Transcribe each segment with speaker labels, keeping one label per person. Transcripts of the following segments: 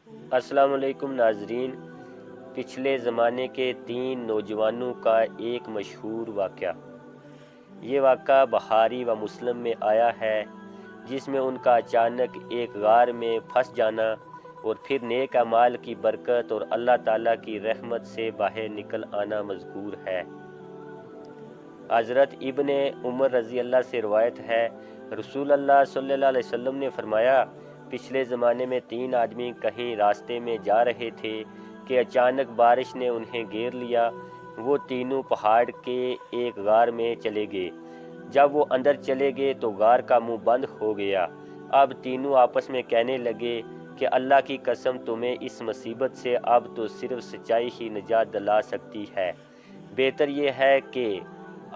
Speaker 1: السلام علیکم ناظرین۔ پچھلے زمانے کے 3 نوجوانوں کا ایک مشہور واقعہ۔ یہ واقعہ بخاری و مسلم میں آیا ہے، جس میں ان کا اچانک ایک غار میں پھنس جانا اور پھر نیک اعمال کی برکت اور اللہ تعالیٰ کی رحمت سے باہر نکل آنا مذکور ہے۔ حضرت ابن عمر رضی اللہ سے روایت ہے، رسول اللہ صلی اللہ علیہ وسلم نے فرمایا، پچھلے زمانے میں 3 آدمی کہیں راستے میں جا رہے تھے کہ اچانک بارش نے انہیں گھیر لیا۔ وہ تینوں پہاڑ کے ایک غار میں چلے گئے۔ جب وہ اندر چلے گئے تو غار کا منہ بند ہو گیا۔ اب تینوں آپس میں کہنے لگے کہ اللہ کی قسم، تمہیں اس مصیبت سے اب تو صرف سچائی ہی نجات دلا سکتی ہے۔ بہتر یہ ہے کہ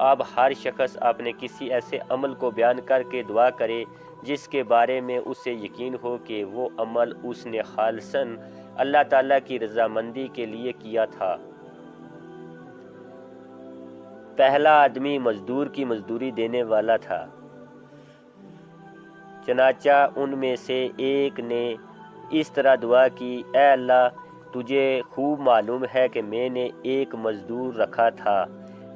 Speaker 1: اب ہر شخص اپنے کسی ایسے عمل کو بیان کر کے دعا کرے جس کے بارے میں اسے یقین ہو کہ وہ عمل اس نے خالصاً اللہ تعالیٰ کی رضامندی کے لیے کیا تھا۔ پہلا آدمی مزدور کی مزدوری دینے والا تھا۔ چنانچہ ان میں سے ایک نے اس طرح دعا کی، اے اللہ، تجھے خوب معلوم ہے کہ میں نے ایک مزدور رکھا تھا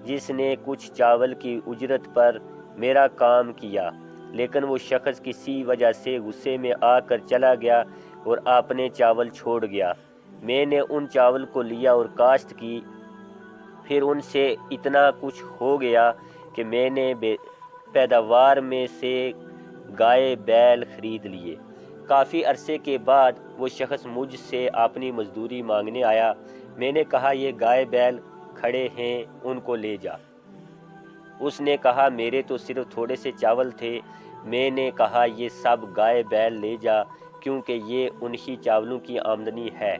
Speaker 1: جس نے کچھ چاول کی اجرت پر میرا کام کیا، لیکن وہ شخص کسی وجہ سے غصے میں آ کر چلا گیا اور اپنے چاول چھوڑ گیا۔ میں نے ان چاول کو لیا اور کاشت کی، پھر ان سے اتنا کچھ ہو گیا کہ میں نے پیداوار میں سے گائے بیل خرید لیے۔ کافی عرصے کے بعد وہ شخص مجھ سے اپنی مزدوری مانگنے آیا۔ میں نے کہا، یہ گائے بیل کھڑے ہیں، ان کو لے جا۔ اس نے کہا، میرے تو صرف تھوڑے سے چاول تھے۔ میں نے کہا، یہ سب گائے بیل لے جا، کیونکہ یہ انہی چاولوں کی آمدنی ہے۔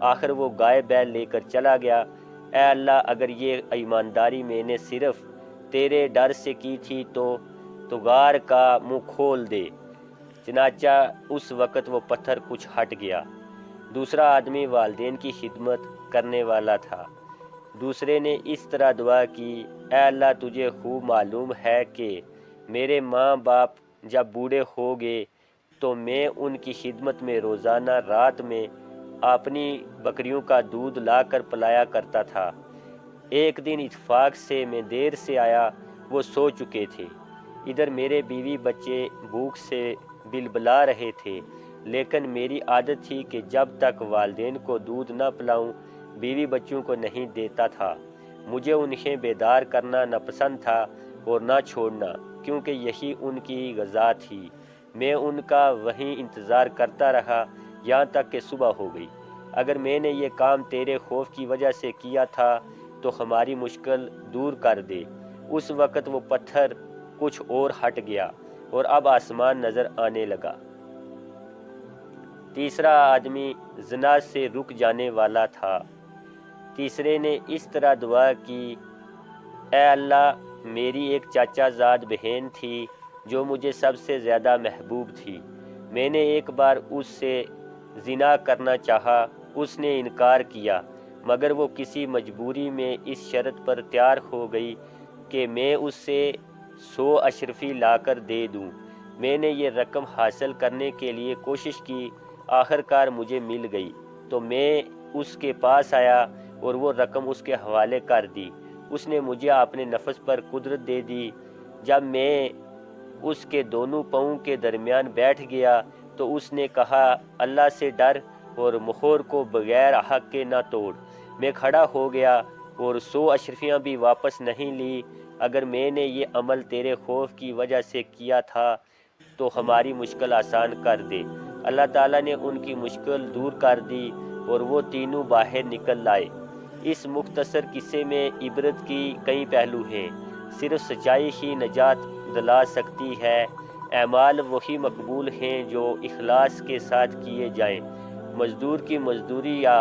Speaker 1: آخر وہ گائے بیل لے کر چلا گیا۔ اے اللہ، اگر یہ ایمانداری میں نے صرف تیرے ڈر سے کی تھی تو غار کا منہ کھول دے۔ چنانچہ اس وقت وہ پتھر کچھ ہٹ گیا۔ دوسرا آدمی والدین کی خدمت کرنے والا تھا۔ دوسرے نے اس طرح دعا کی، اے اللہ، تجھے خوب معلوم ہے کہ میرے ماں باپ جب بوڑھے ہو گئے تو میں ان کی خدمت میں روزانہ رات میں اپنی بکریوں کا دودھ لا کر پلایا کرتا تھا۔ ایک دن اتفاق سے میں دیر سے آیا، وہ سو چکے تھے۔ ادھر میرے بیوی بچے بھوک سے بلبلا رہے تھے، لیکن میری عادت تھی کہ جب تک والدین کو دودھ نہ پلاؤں بیوی بچوں کو نہیں دیتا تھا۔ مجھے انہیں بیدار کرنا نہ پسند تھا اور نہ چھوڑنا، کیونکہ یہی ان کی غذا تھی۔ میں ان کا وہیں انتظار کرتا رہا یہاں تک کہ صبح ہو گئی۔ اگر میں نے یہ کام تیرے خوف کی وجہ سے کیا تھا تو ہماری مشکل دور کر دے۔ اس وقت وہ پتھر کچھ اور ہٹ گیا اور اب آسمان نظر آنے لگا۔ تیسرا آدمی زنا سے رک جانے والا تھا۔ تیسرے نے اس طرح دعا کی، اے اللہ، میری ایک چاچا زاد بہن تھی جو مجھے سب سے زیادہ محبوب تھی۔ میں نے ایک بار اس سے زنا کرنا چاہا، اس نے انکار کیا، مگر وہ کسی مجبوری میں اس شرط پر تیار ہو گئی کہ میں اس سے 100 اشرفی لا کر دے دوں۔ میں نے یہ رقم حاصل کرنے کے لیے کوشش کی، آخر کار مجھے مل گئی تو میں اس کے پاس آیا اور وہ رقم اس کے حوالے کر دی۔ اس نے مجھے اپنے نفس پر قدرت دے دی۔ جب میں اس کے دونوں پاؤں کے درمیان بیٹھ گیا تو اس نے کہا، اللہ سے ڈر اور مہر کو بغیر حق کے نہ توڑ۔ میں کھڑا ہو گیا اور 100 اشرفیاں بھی واپس نہیں لی۔ اگر میں نے یہ عمل تیرے خوف کی وجہ سے کیا تھا تو ہماری مشکل آسان کر دے۔ اللہ تعالیٰ نے ان کی مشکل دور کر دی اور وہ تینوں باہر نکل لائے۔ اس مختصر قصے میں عبرت کی کئی پہلو ہیں۔ صرف سچائی ہی نجات دلا سکتی ہے۔ اعمال وہی مقبول ہیں جو اخلاص کے ساتھ کیے جائیں۔ مزدور کی مزدوری یا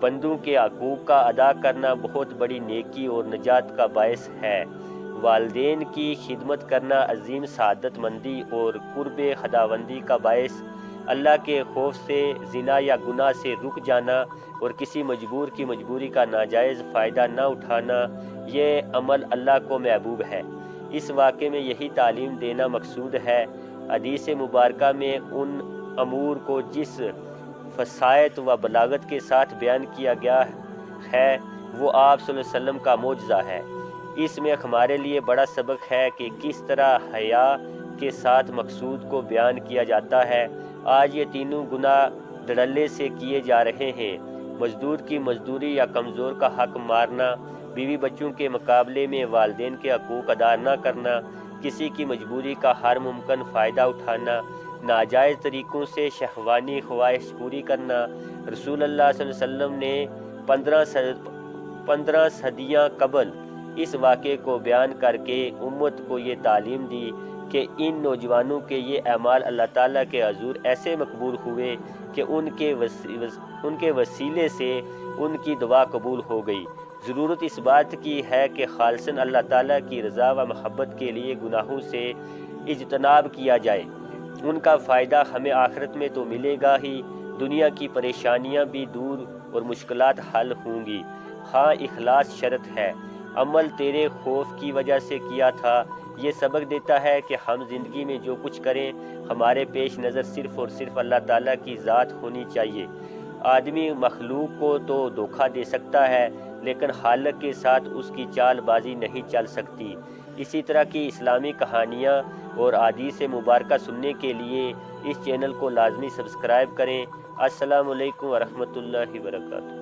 Speaker 1: بندوں کے حقوق کا ادا کرنا بہت بڑی نیکی اور نجات کا باعث ہے۔ والدین کی خدمت کرنا عظیم سعادت مندی اور قرب خداوندی کا باعث۔ اللہ کے خوف سے زنا یا گناہ سے رک جانا اور کسی مجبور کی مجبوری کا ناجائز فائدہ نہ اٹھانا، یہ عمل اللہ کو محبوب ہے۔ اس واقعے میں یہی تعلیم دینا مقصود ہے۔ حدیث مبارکہ میں ان امور کو جس فصاحت و بلاغت کے ساتھ بیان کیا گیا ہے وہ آپ صلی اللہ علیہ وسلم کا معجزہ ہے۔ اس میں ہمارے لیے بڑا سبق ہے کہ کس طرح حیا کے ساتھ مقصود کو بیان کیا جاتا ہے۔ آج یہ تینوں گناہ دھڑلے سے کیے جا رہے ہیں: مزدور کی مزدوری یا کمزور کا حق مارنا، بیوی بچوں کے مقابلے میں والدین کے حقوق ادا نہ کرنا، کسی کی مجبوری کا ہر ممکن فائدہ اٹھانا، ناجائز طریقوں سے شہوانی خواہش پوری کرنا۔ رسول اللہ صلی اللہ علیہ وسلم نے 15 صدیاں قبل اس واقعے کو بیان کر کے امت کو یہ تعلیم دی کہ ان نوجوانوں کے یہ اعمال اللہ تعالیٰ کے حضور ایسے مقبول ہوئے کہ ان کے وسیلے سے ان کی دعا قبول ہو گئی۔ ضرورت اس بات کی ہے کہ خالصاً اللہ تعالیٰ کی رضا و محبت کے لیے گناہوں سے اجتناب کیا جائے۔ ان کا فائدہ ہمیں آخرت میں تو ملے گا ہی، دنیا کی پریشانیاں بھی دور اور مشکلات حل ہوں گی۔ ہاں، اخلاص شرط ہے۔ عمل تیرے خوف کی وجہ سے کیا تھا۔ یہ سبق دیتا ہے کہ ہم زندگی میں جو کچھ کریں ہمارے پیش نظر صرف اور صرف اللہ تعالیٰ کی ذات ہونی چاہیے۔ آدمی مخلوق کو تو دھوکہ دے سکتا ہے لیکن خالق کے ساتھ اس کی چال بازی نہیں چل سکتی۔ اسی طرح کی اسلامی کہانیاں اور احادیث مبارکہ سننے کے لیے اس چینل کو لازمی سبسکرائب کریں۔ السلام علیکم ورحمۃ اللہ وبرکاتہ۔